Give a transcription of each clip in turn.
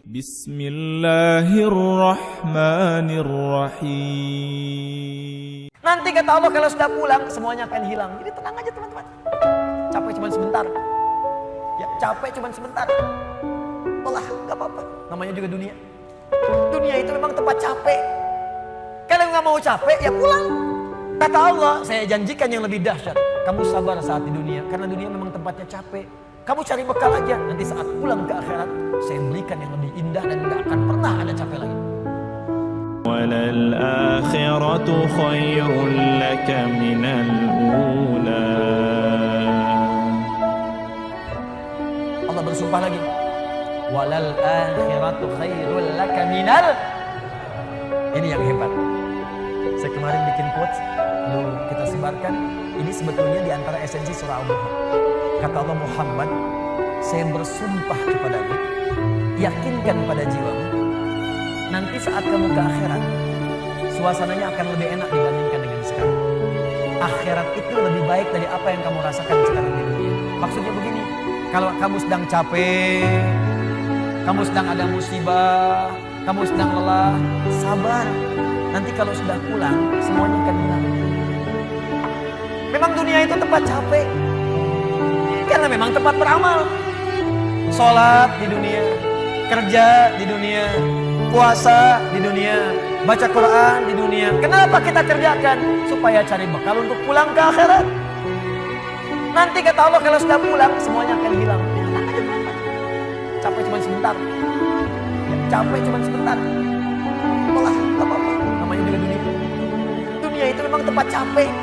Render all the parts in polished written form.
Bismillahirrahmanirrahim. Nanti kata Allah kalau sudah pulang semuanya akan hilang. Jadi tenang aja teman-teman. Capek cuma sebentar. Ya capek cuma sebentar. Lelah gak apa-apa. Namanya juga dunia. Dunia itu memang tempat capek. Kalau nggak mau capek ya pulang. Kata Allah, saya janjikan yang lebih dahsyat. Kamu sabar saat di dunia, karena dunia memang tempatnya capek. Kamu cari bekal aja, nanti saat pulang ke akhirat, saya berikan yang lebih indah dan nggak akan pernah ada capek lagi. وَلَلْآخِرَةُ خَيْرٌ لَكَ مِنَ الْأُولَى. Allah bersumpah lagi. Walal akhiratu khairul laka minal. Ini yang hebat. Saya kemarin bikin quotes, lalu kita sebarkan. Ini sebetulnya di antara esensi surah Al-Duha. Kata Allah, Muhammad, saya bersumpah kepadamu, yakinkan pada jiwamu, nanti saat kamu ke akhirat, suasananya akan lebih enak dibandingkan dengan sekarang. Akhirat itu lebih baik dari apa yang kamu rasakan sekarang di dunia. Maksudnya begini, kalau kamu sedang capek, kamu sedang ada musibah, kamu sedang lelah, sabar. Nanti kalau sudah pulang, semuanya akan hilang. Memang dunia itu tempat capek. Karena memang tempat beramal. Sholat di dunia, kerja di dunia, puasa di dunia, baca Quran di dunia. Kenapa kita kerjakan? Supaya cari bekal untuk pulang ke akhirat. Nanti kata Allah kalau sudah pulang, semuanya akan hilang. Capek cuma sebentar. Ya, capek cuma sebentar. Lelah, gak apa-apa. Namanya juga dunia. Dunia itu memang tempat capek.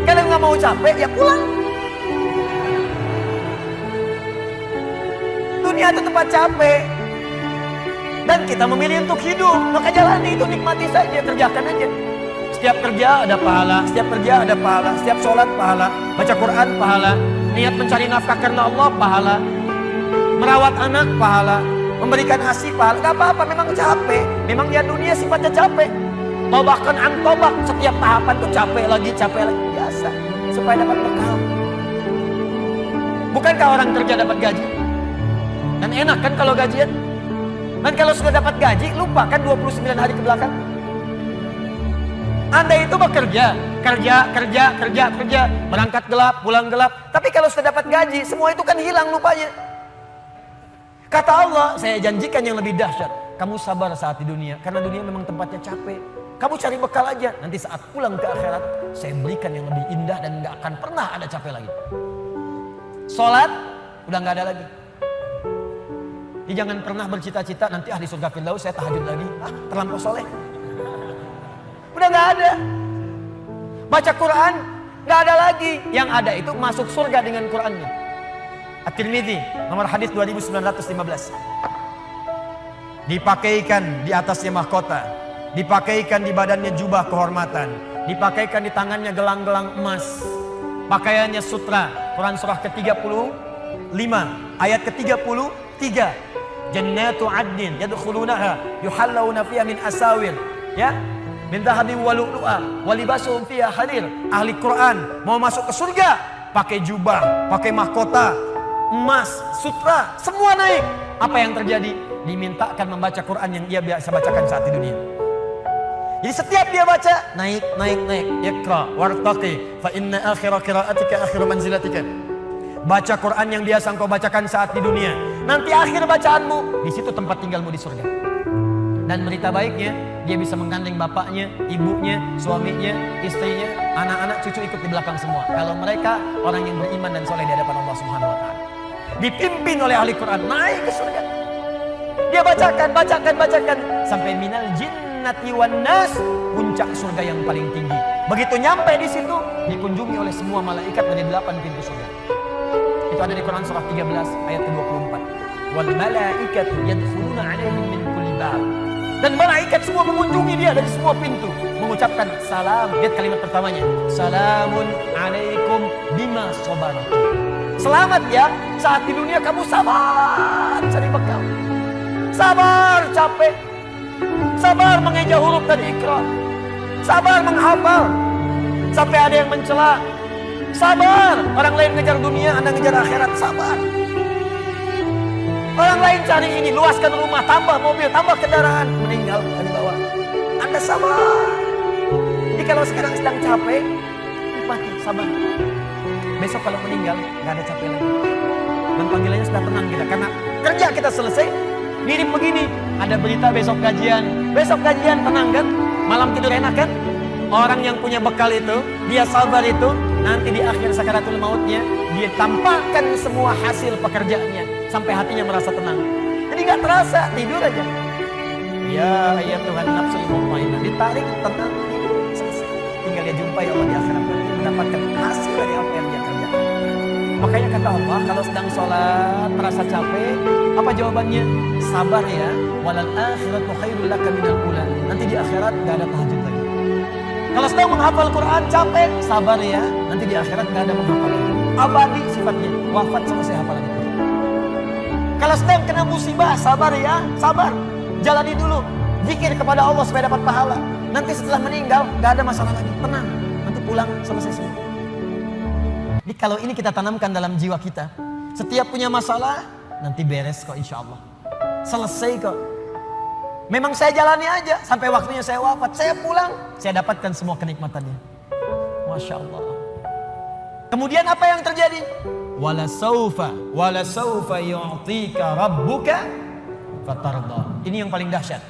Kalau nggak mau capek, ya pulang. Dunia itu tempat capek. Dan kita memilih untuk hidup. Maka jalani itu, nikmati saja, kerjakan aja. Setiap kerja ada pahala, setiap kerja ada pahala, setiap sholat pahala, baca Quran pahala, niat mencari nafkah karena Allah pahala, merawat anak pahala, memberikan ASI pahala. Gak apa-apa, memang capek. Memang dia dunia sifatnya capek. Bahkan antobak, setiap tahapan tuh capek lagi, biasa. Supaya dapat bekal. Bukankah orang kerja dapat gaji? Dan enak kan kalau gajian? Dan kalau sudah dapat gaji, lupa kan 29 hari ke belakang? Anda itu bekerja, kerja, berangkat gelap, pulang gelap. Tapi kalau sudah dapat gaji, semua itu kan hilang lupanya. Kata Allah, saya janjikan yang lebih dahsyat. Kamu sabar saat di dunia, karena dunia memang tempatnya capek. Kamu cari bekal aja, nanti saat pulang ke akhirat, saya berikan yang lebih indah dan gak akan pernah ada capek lagi. Sholat, udah gak ada lagi. Jadi jangan pernah bercita-cita, nanti di surga Firdaus saya tahajud lagi. Terlampau soleh. Udah gak ada. Baca Quran, gak ada lagi. Yang ada itu masuk surga dengan Qurannya. At-Tirmidzi, nomor hadis 2915. Dipakaikan di atasnya mahkota, dipakaikan di badannya jubah kehormatan, dipakaikan di tangannya gelang-gelang emas, pakaiannya sutra. Quran surah ke-35 ayat ke-33. Jannatu adnin yadkhulunaha yuhallawna fiha min asawir, ya, min dhahabin wa lu'lu'a wa libasuhum fiha harir. Ahli Quran mau masuk ke surga pakai jubah, pakai mahkota, emas, sutra, semua naik. Apa yang terjadi? Dimintakan membaca Quran yang ia biasa bacakan saat di dunia. Jadi setiap dia baca, naik. Iqra wartaqi fa inna akhira qira'atika akhiru manzilatika. Baca Quran yang biasa engkau bacakan saat di dunia. Nanti akhir bacaanmu, di situ tempat tinggalmu di surga. Dan berita baiknya, dia bisa menggandeng bapaknya, ibunya, suaminya, istrinya, anak-anak, cucu ikut di belakang semua. Kalau mereka orang yang beriman dan soleh di hadapan Allah Subhanahu wa Ta'ala. Dipimpin oleh ahli Quran, naik ke surga. Dia bacakan sampai minal jinnati wan nas, puncak surga yang paling tinggi. Begitu nyampe di situ, dikunjungi oleh semua malaikat dari 8 pintu surga. Itu ada di Quran surah 13 ayat ke-24. Wal malaikatu yadkhuluna 'alaihim min kulli bab. Dan malaikat semua mengunjungi dia dari semua pintu, mengucapkan salam. Lihat kalimat pertamanya, salamun alaikum bima sabartum. Selamat ya, saat di dunia kamu sabar cari bekal. Sabar capek. Sabar mengeja huruf dari Iqra. Sabar menghafal sampai ada yang mencela. Sabar, orang lain ngejar dunia, Anda ngejar akhirat, sabar. Orang lain cari ini, luaskan rumah, tambah mobil, tambah kendaraan, meninggal di bawah. Anda sabar. Jadi kalau sekarang sedang capek, nikmati, sabar. Besok kalau meninggal, nggak ada capek lagi. Dan panggilannya sudah tenang kita, karena kerja kita selesai. Mirip begini, ada berita besok gajian tenang kan? Malam tidur enak kan? Orang yang punya bekal itu, dia sabar itu, nanti di akhir sakaratul mautnya, dia tampakkan semua hasil pekerjaannya, sampai hatinya merasa tenang. Jadi nggak terasa, tidur aja. Ya Tuhan nafsul mutmainnah, ditarik, tenang, tidur, selesai. Tinggal dia jumpai Allah di akhirat nanti, mendapatkan hasil dari apa yang dia kerjakan. Makanya kata Allah, kalau sedang sholat, merasa capek, apa jawabannya? Sabar ya, walal akhiratu khairul laka minal ula. Nanti di akhirat gak ada tahajud lagi. Kalau sedang menghafal Quran, capek, sabar ya, nanti di akhirat gak ada menghafal lagi. Abadi sifatnya, wafat selesai hafalan itu. Kalau sedang kena musibah, sabar ya, sabar. Jalani dulu, zikir kepada Allah supaya dapat pahala. Nanti setelah meninggal, gak ada masalah lagi, tenang. Nanti pulang, selesai semua. Jadi kalau ini kita tanamkan dalam jiwa kita, setiap punya masalah, nanti beres kok insya Allah. Selesai kok. Memang saya jalani aja, sampai waktunya saya wafat, saya pulang, saya dapatkan semua kenikmatannya. Masya Allah. Kemudian apa yang terjadi? Wala saufa yu'tika rabbuka fatarda. Ini yang paling dahsyat.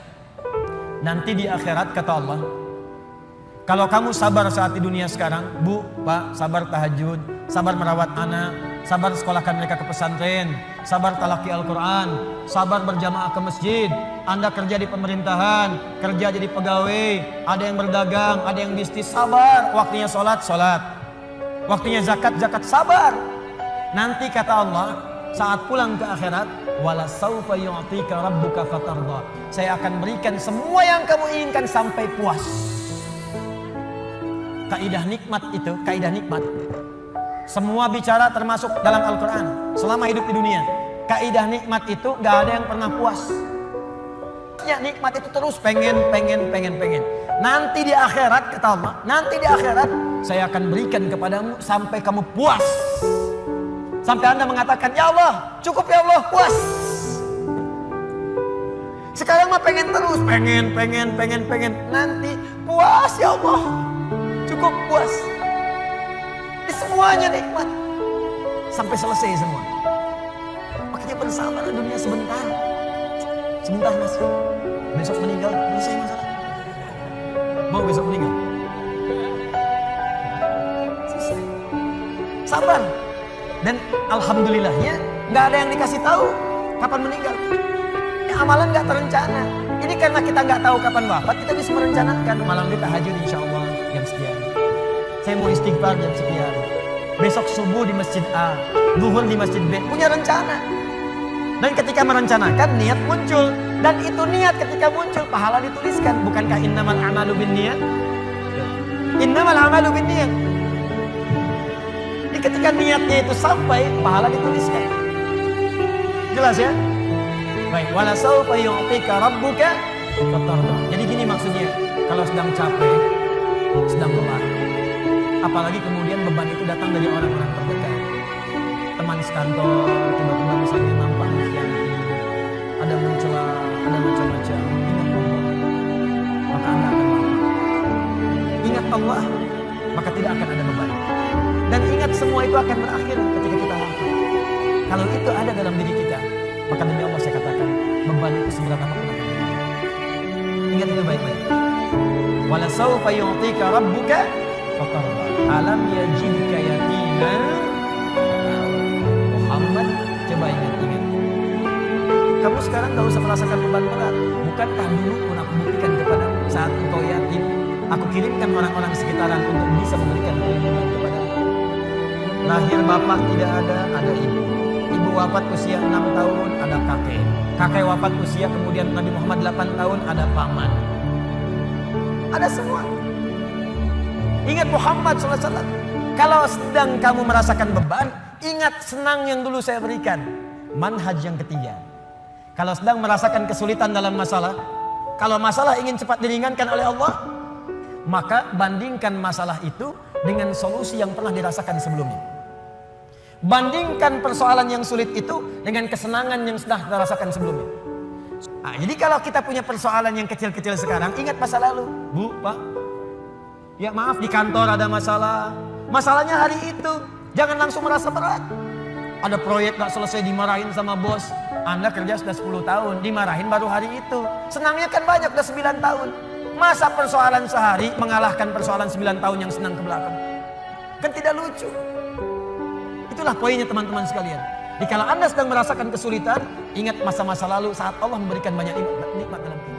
Nanti di akhirat kata Allah, kalau kamu sabar saat di dunia sekarang, Bu, Pak, sabar tahajud, sabar merawat anak, sabar sekolahkan mereka ke pesantren, sabar talaki Al-Quran, sabar berjamaah ke masjid, Anda kerja di pemerintahan, kerja jadi pegawai, ada yang berdagang, ada yang bisnis, sabar. Waktunya sholat, waktunya zakat, sabar. Nanti kata Allah, saat pulang ke akhirat, wala saufa yu'tika rabbuka fatarda. Saya akan berikan semua yang kamu inginkan sampai puas. Kaidah nikmat itu, kaidah nikmat. Semua bicara termasuk dalam Al-Quran. Selama hidup di dunia, kaidah nikmat itu gak ada yang pernah puas. Ya nikmat itu terus pengen. Nanti di akhirat kata Allah, nanti di akhirat saya akan berikan kepadamu sampai kamu puas. Sampai Anda mengatakan, ya Allah, cukup ya Allah, puas. Sekarang mah pengen terus, pengen. Nanti puas ya Allah. Cukup puas. Ini semuanya nikmat. Sampai selesai semua. Makanya bersabar dunia sebentar. Sebentar mas. Besok meninggal, selesai masalah. Mau besok meninggal? Selesai. Sabar. Dan alhamdulillahnya gak ada yang dikasih tahu kapan meninggal. Ini amalan gak terencana. Ini karena kita gak tahu kapan wafat, kita bisa merencanakan. Malam ini tahajud insya Allah jam sekian. Saya mau istighfar jam sekian. Besok subuh di masjid A, zuhur di masjid B. Punya rencana. Dan ketika merencanakan, niat muncul. Dan itu niat ketika muncul, pahala dituliskan. Bukankah innamal a'malu binniyat? Innamal a'malu binniyat. Jadi ketika niatnya itu sampai, pahala dituliskan. Jelas ya? Baik, wala saufa yu'tika rabbuka fatarda. Jadi gini maksudnya, kalau sedang capek, sedang lelah, apalagi kemudian beban itu datang dari orang-orang terdekat, teman sekantor, tiba-tiba misalnya nampak mengkhianati, ada mencela, ada macam-macam, ingat Allah, maka Anda akan lapar. Ingat Allah, maka tidak akan ada beban. Dan ingat semua itu akan berakhir ketika kita lapar. Kalau itu ada dalam diri kita, maka demi Allah saya katakan, beban itu seberat apapun akan berakhir. Ingat itu baik-baik. Wala saufa yu'tika rabbuka fatarda. Alam yajidka yatima. Muhammad, coba ingat. Kamu sekarang gak usah merasakan beban berat. Bukankah dulu pun aku buktikan kepadamu saat engkau yatim, aku kirimkan orang-orang sekitaran untuk bisa memberikan perlindungan kepadamu. Lahir bapak tidak ada ibu. Ibu wafat usia 6 tahun, ada kakek. Kakek wafat usia kemudian Nabi Muhammad 8 tahun, ada paman. Ada semua. Ingat Muhammad SAW. Kalau sedang kamu merasakan beban, ingat senang yang dulu saya berikan. Manhaj yang ketiga. Kalau sedang merasakan kesulitan dalam masalah, kalau masalah ingin cepat diringankan oleh Allah, maka bandingkan masalah itu dengan solusi yang pernah dirasakan sebelumnya. Bandingkan persoalan yang sulit itu dengan kesenangan yang sudah kita rasakan sebelumnya. Nah, jadi kalau kita punya persoalan yang kecil-kecil sekarang, ingat masa lalu. Bu, Pak, ya maaf di kantor ada masalah. Masalahnya hari itu, jangan langsung merasa berat. Ada proyek gak selesai dimarahin sama bos. Anda kerja sudah 10 tahun, dimarahin baru hari itu. Senangnya kan banyak, udah 9 tahun. Masa persoalan sehari mengalahkan persoalan 9 tahun yang senang ke belakang? Kan tidak lucu. Itulah poinnya teman-teman sekalian. Jika Anda sedang merasakan kesulitan, ingat masa-masa lalu saat Allah memberikan banyak nikmat dalam kehidupan.